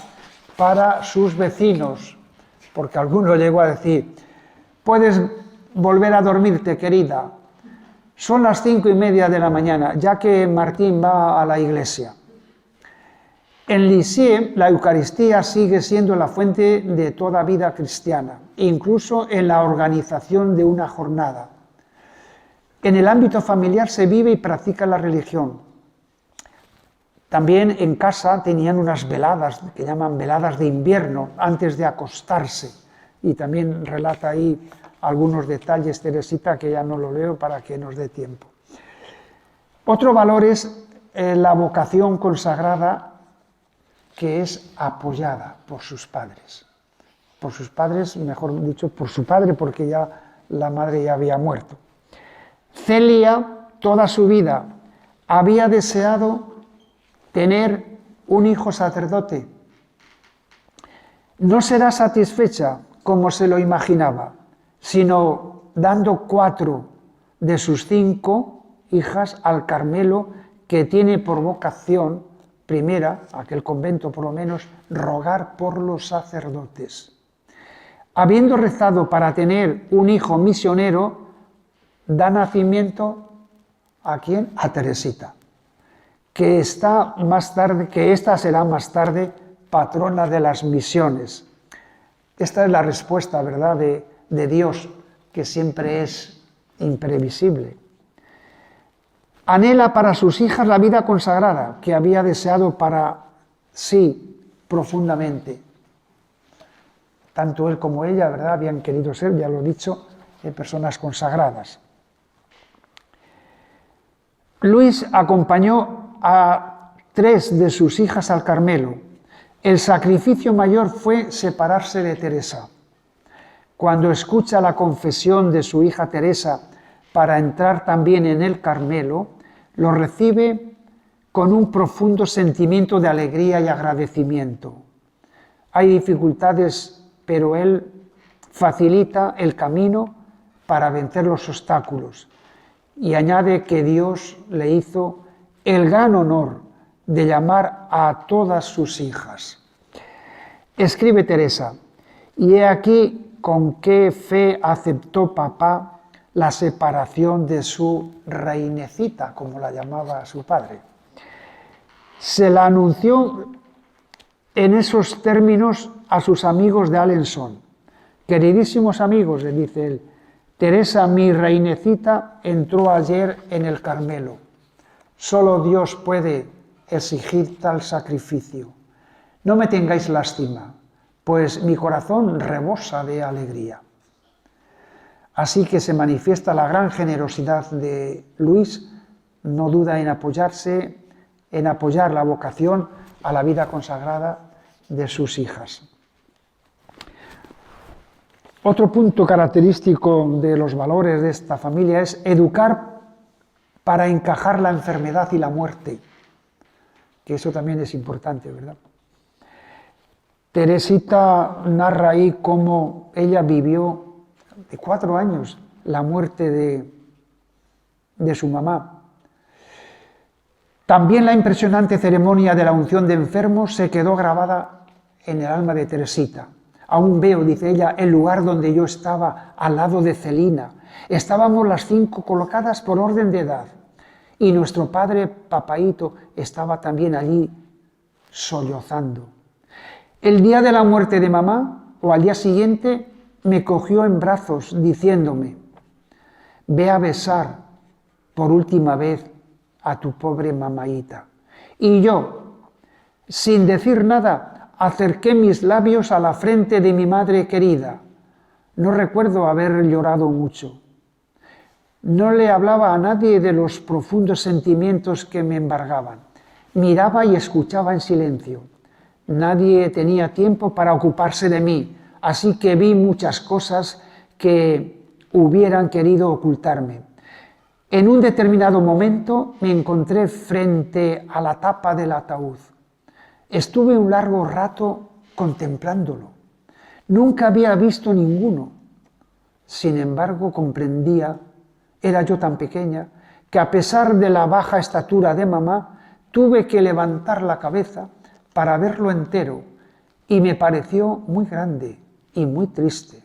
para sus vecinos, porque alguno llegó a decir: puedes volver a dormirte, querida, son las 5:30 de la mañana, ya que Martín va a la iglesia. En Lisieux, la Eucaristía sigue siendo la fuente de toda vida cristiana, incluso en la organización de una jornada. En el ámbito familiar se vive y practica la religión. También en casa tenían unas veladas, que llaman veladas de invierno, antes de acostarse. Y también relata ahí algunos detalles, Teresita, que ya no lo leo para que nos dé tiempo. Otro valor es la vocación consagrada, que es apoyada por sus padres. Por sus padres, mejor dicho, por su padre, porque ya la madre ya había muerto. Celia, toda su vida, había deseado tener un hijo sacerdote. No será satisfecha como se lo imaginaba, sino dando 4 de sus 5 hijas al Carmelo, que tiene por vocación primera, aquel convento por lo menos, rogar por los sacerdotes. Habiendo rezado para tener un hijo misionero, da nacimiento ¿a quién? A Teresita, que esta será más tarde patrona de las misiones. Esta es la respuesta, ¿verdad?, de Dios, que siempre es imprevisible. Anhela para sus hijas la vida consagrada que había deseado para sí profundamente. tanto él como ella, ¿verdad?, habían querido ser, ya lo he dicho, personas consagradas. Luis acompañó a 3 de sus hijas al Carmelo. El sacrificio mayor fue separarse de Teresa. Cuando escucha la confesión de su hija Teresa para entrar también en el Carmelo, lo recibe con un profundo sentimiento de alegría y agradecimiento. Hay dificultades, pero él facilita el camino para vencer los obstáculos y añade que Dios le hizo el gran honor de llamar a todas sus hijas. Escribe Teresa: y he aquí con qué fe aceptó papá la separación de su reinecita, como la llamaba su padre. Se la anunció en esos términos a sus amigos de Alençon. Queridísimos amigos, le dice él, Teresa, mi reinecita, entró ayer en el Carmelo. Solo Dios puede exigir tal sacrificio. No me tengáis lástima, pues mi corazón rebosa de alegría. Así que se manifiesta la gran generosidad de Luis, no duda en apoyar la vocación a la vida consagrada de sus hijas. Otro punto característico de los valores de esta familia es educar para encajar la enfermedad y la muerte, que eso también es importante, ¿verdad? Teresita narra ahí cómo ella vivió de 4 años la muerte de su mamá. También la impresionante ceremonia de la unción de enfermos se quedó grabada en el alma de Teresita. Aún veo, dice ella, el lugar donde yo estaba al lado de Celina. Estábamos las 5 colocadas por orden de edad y nuestro padre Papaíto estaba también allí sollozando. El día de la muerte de mamá, o al día siguiente, me cogió en brazos diciéndome: ve a besar por última vez a tu pobre mamaíta. Y yo, sin decir nada, acerqué mis labios a la frente de mi madre querida. No recuerdo haber llorado mucho. No le hablaba a nadie de los profundos sentimientos que me embargaban. Miraba y escuchaba en silencio. Nadie tenía tiempo para ocuparse de mí, así que vi muchas cosas que hubieran querido ocultarme. En un determinado momento me encontré frente a la tapa del ataúd. Estuve un largo rato contemplándolo. Nunca había visto ninguno. Sin embargo, comprendía, era yo tan pequeña, que a pesar de la baja estatura de mamá, tuve que levantar la cabeza para verlo entero, y me pareció muy grande y muy triste.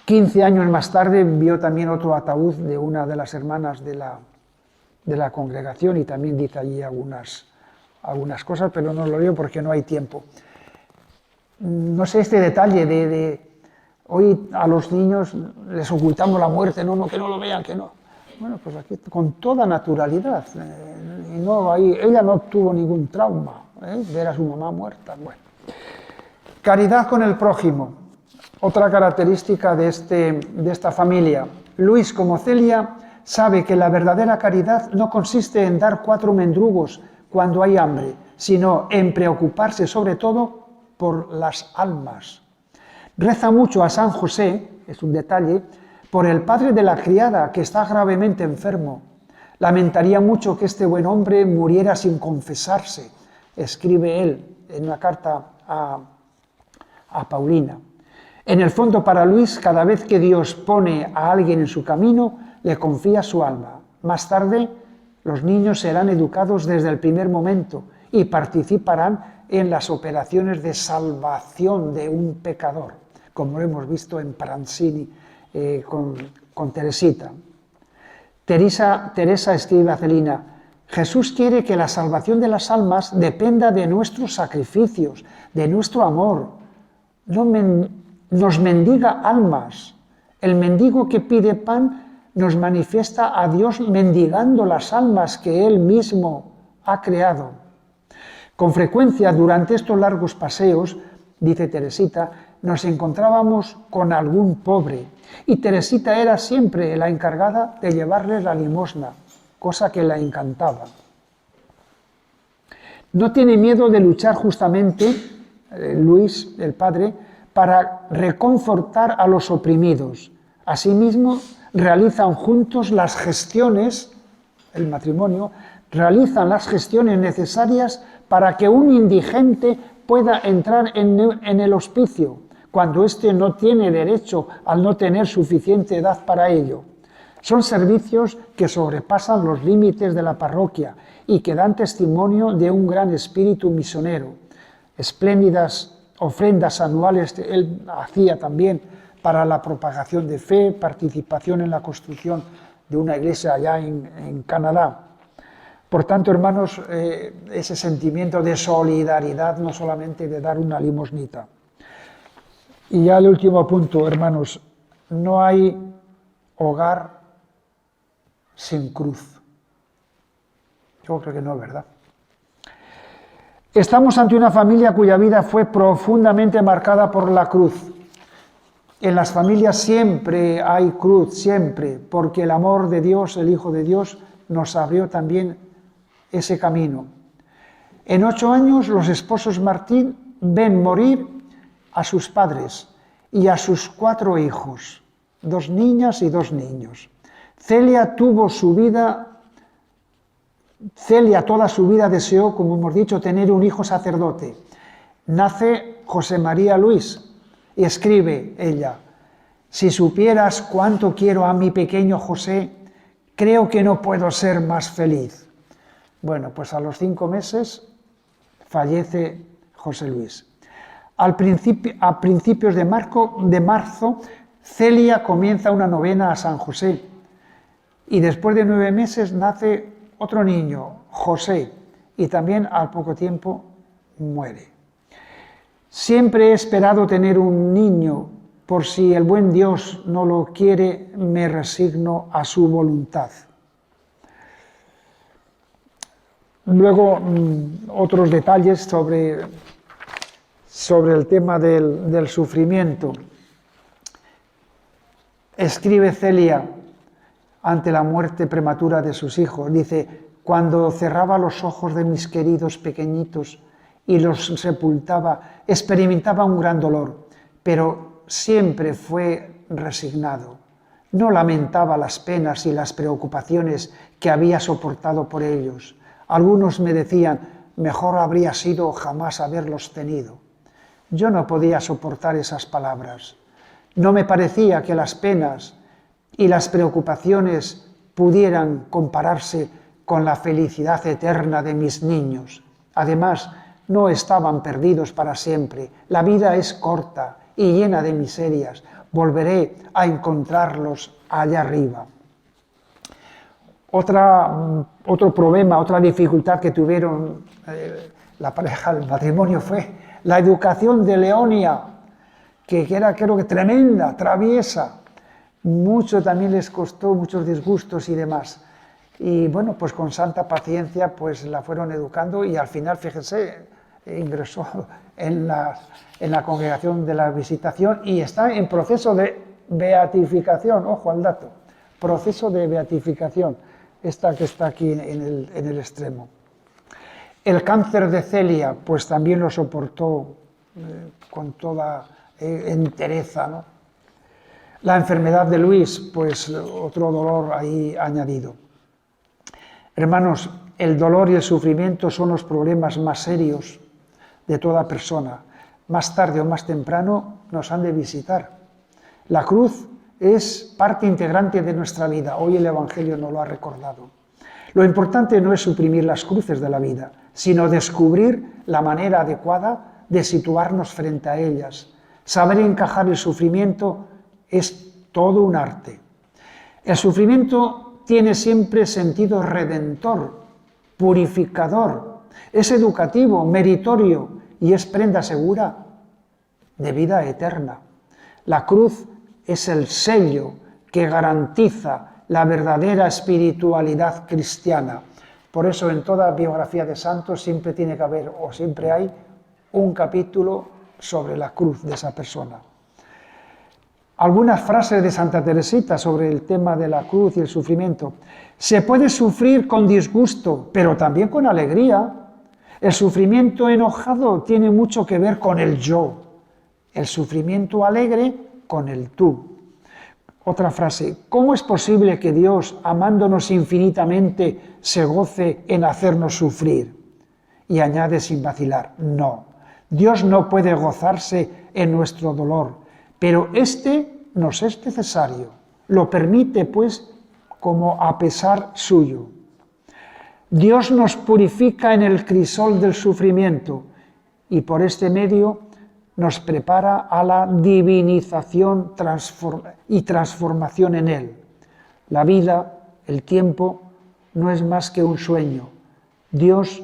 15 años más tarde vio también otro ataúd de una de las hermanas de la congregación y también dice allí algunas cosas, pero no lo leo porque no hay tiempo. No sé, este detalle de hoy a los niños les ocultamos la muerte, no, que no lo vean, que no. Bueno, pues aquí con toda naturalidad. Y no, ella no tuvo ningún trauma, ver a su mamá muerta. Bueno. Caridad con el prójimo, otra característica de esta familia. Luis, como Celia, sabe que la verdadera caridad no consiste en dar 4 mendrugos cuando hay hambre, sino en preocuparse sobre todo por las almas. Reza mucho a San José, es un detalle, por el padre de la criada que está gravemente enfermo. Lamentaría mucho que este buen hombre muriera sin confesarse, escribe él en una carta a Paulina. En el fondo, para Luis, cada vez que Dios pone a alguien en su camino, le confía su alma. Más tarde, los niños serán educados desde el primer momento y participarán en las operaciones de salvación de un pecador, como lo hemos visto en Pranzini con Teresita. Teresa escribe a Celina: Jesús quiere que la salvación de las almas dependa de nuestros sacrificios, de nuestro amor. Nos mendiga almas. El mendigo que pide pan nos manifiesta a Dios mendigando las almas que Él mismo ha creado. Con frecuencia, durante estos largos paseos, dice Teresita, nos encontrábamos con algún pobre y Teresita era siempre la encargada de llevarle la limosna, cosa que la encantaba. No tiene miedo de luchar justamente, Luis, el padre, para reconfortar a los oprimidos. Asimismo, realizan juntos las gestiones, el matrimonio, realizan las gestiones necesarias para que un indigente pueda entrar en el hospicio, cuando éste no tiene derecho al no tener suficiente edad para ello. Son servicios que sobrepasan los límites de la parroquia y que dan testimonio de un gran espíritu misionero. Espléndidas ofrendas anuales él hacía también para la propagación de fe, participación en la construcción de una iglesia allá en Canadá. Por tanto, hermanos, ese sentimiento de solidaridad, no solamente de dar una limosnita. Y ya el último punto, hermanos, no hay hogar sin cruz. Yo creo que no, ¿verdad? Estamos ante una familia cuya vida fue profundamente marcada por la cruz. En las familias siempre hay cruz, siempre, porque el amor de Dios, el Hijo de Dios, nos abrió también ese camino. En 8 años los esposos Martín ven morir a sus padres y a sus 4 hijos, 2 niñas y 2 niños. Celia toda su vida deseó, como hemos dicho, tener un hijo sacerdote. Nace José María Luis y escribe ella: si supieras cuánto quiero a mi pequeño José, creo que no puedo ser más feliz. Bueno, pues a los 5 meses fallece José Luis. A principios de marzo, Celia comienza una novena a San José y después de 9 meses nace otro niño, José, y también al poco tiempo muere. Siempre he esperado tener un niño, por si el buen Dios no lo quiere, me resigno a su voluntad. Luego, otros detalles sobre el tema del sufrimiento. Escribe Celia ante la muerte prematura de sus hijos. Dice: cuando cerraba los ojos de mis queridos pequeñitos y los sepultaba, experimentaba un gran dolor, pero siempre fue resignado. No lamentaba las penas y las preocupaciones que había soportado por ellos. Algunos me decían: mejor habría sido jamás haberlos tenido. Yo no podía soportar esas palabras. No me parecía que las penas y las preocupaciones pudieran compararse con la felicidad eterna de mis niños. Además, no estaban perdidos para siempre. La vida es corta y llena de miserias. Volveré a encontrarlos allá arriba. Otro problema, otra dificultad que tuvieron la pareja del matrimonio fue la educación de Leonia, que era, creo que, tremenda, traviesa. Mucho también les costó, muchos disgustos y demás. Y bueno, pues con santa paciencia pues la fueron educando y al final, fíjense, ingresó en la congregación de la Visitación y está en proceso de beatificación. Ojo al dato, proceso de beatificación, esta que está aquí en el extremo. El cáncer de Celia pues también lo soportó con toda entereza, ¿no? La enfermedad de Luis, pues otro dolor ahí añadido. Hermanos, el dolor y el sufrimiento son los problemas más serios de toda persona. Más tarde o más temprano nos han de visitar. La cruz es parte integrante de nuestra vida. Hoy el Evangelio nos lo ha recordado. Lo importante no es suprimir las cruces de la vida, sino descubrir la manera adecuada de situarnos frente a ellas. Saber encajar el sufrimiento es todo un arte. El sufrimiento tiene siempre sentido redentor, purificador, es educativo, meritorio y es prenda segura de vida eterna. La cruz es el sello que garantiza la verdadera espiritualidad cristiana. Por eso en toda biografía de santos siempre tiene que haber, o siempre hay, un capítulo sobre la cruz de esa persona. Algunas frases de Santa Teresita sobre el tema de la cruz y el sufrimiento. Se puede sufrir con disgusto, pero también con alegría. El sufrimiento enojado tiene mucho que ver con el yo. El sufrimiento alegre con el tú. Otra frase, ¿cómo es posible que Dios, amándonos infinitamente, se goce en hacernos sufrir? Y añade sin vacilar, no, Dios no puede gozarse en nuestro dolor, pero este nos es necesario, lo permite pues como a pesar suyo. Dios nos purifica en el crisol del sufrimiento y por este medio nos prepara a la divinización y transformación en Él. La vida, el tiempo, no es más que un sueño. Dios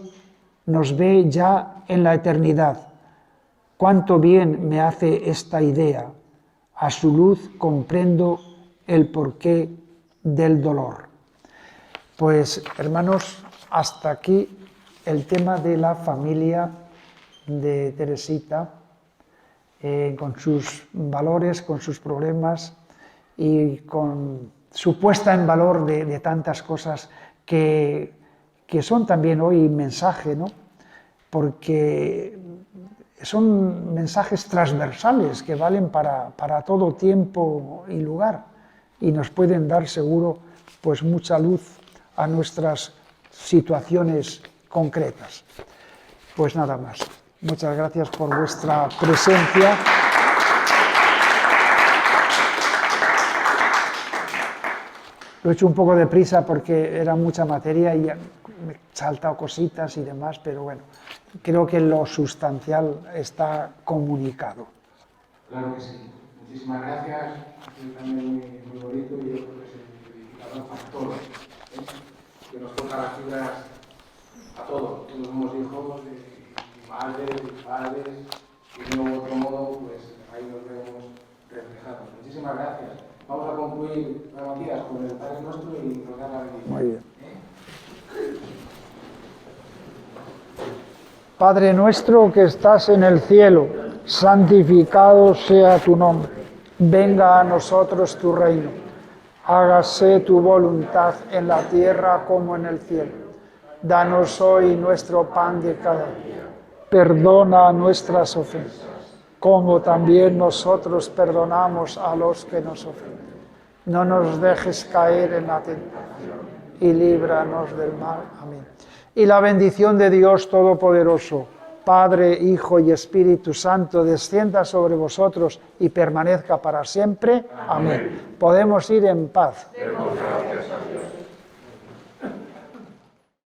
nos ve ya en la eternidad. Cuánto bien me hace esta idea. A su luz comprendo el porqué del dolor. Pues, hermanos, hasta aquí el tema de la familia de Teresita, con sus valores, con sus problemas y con su puesta en valor de tantas cosas que son también hoy mensaje, ¿no? Porque son mensajes transversales que valen para todo tiempo y lugar y nos pueden dar seguro pues mucha luz a nuestras situaciones concretas. Pues nada más. Muchas gracias por vuestra presencia. Lo he hecho un poco de prisa porque era mucha materia y me he saltado cositas y demás, pero bueno, creo que lo sustancial está comunicado. Claro que sí. Muchísimas gracias. Ha sido también muy bonito y yo creo que es el edificador para todos. Que nos toca las fibras a todos. Todos somos hijos de madres y padres y de un otro modo, pues ahí nos vemos reflejados. Muchísimas gracias. Vamos a concluir, Matías, con el Padre Nuestro y nos da la bendición. Muy bien. Padre nuestro que estás en el cielo, santificado sea tu nombre. Venga a nosotros tu reino. Hágase tu voluntad en la tierra como en el cielo. Danos hoy nuestro pan de cada día. Perdona nuestras ofensas, como también nosotros perdonamos a los que nos ofenden. No nos dejes caer en la tentación y líbranos del mal. Amén. Y la bendición de Dios Todopoderoso, Padre, Hijo y Espíritu Santo, descienda sobre vosotros y permanezca para siempre. Amén. Podemos ir en paz. Demos gracias a Dios.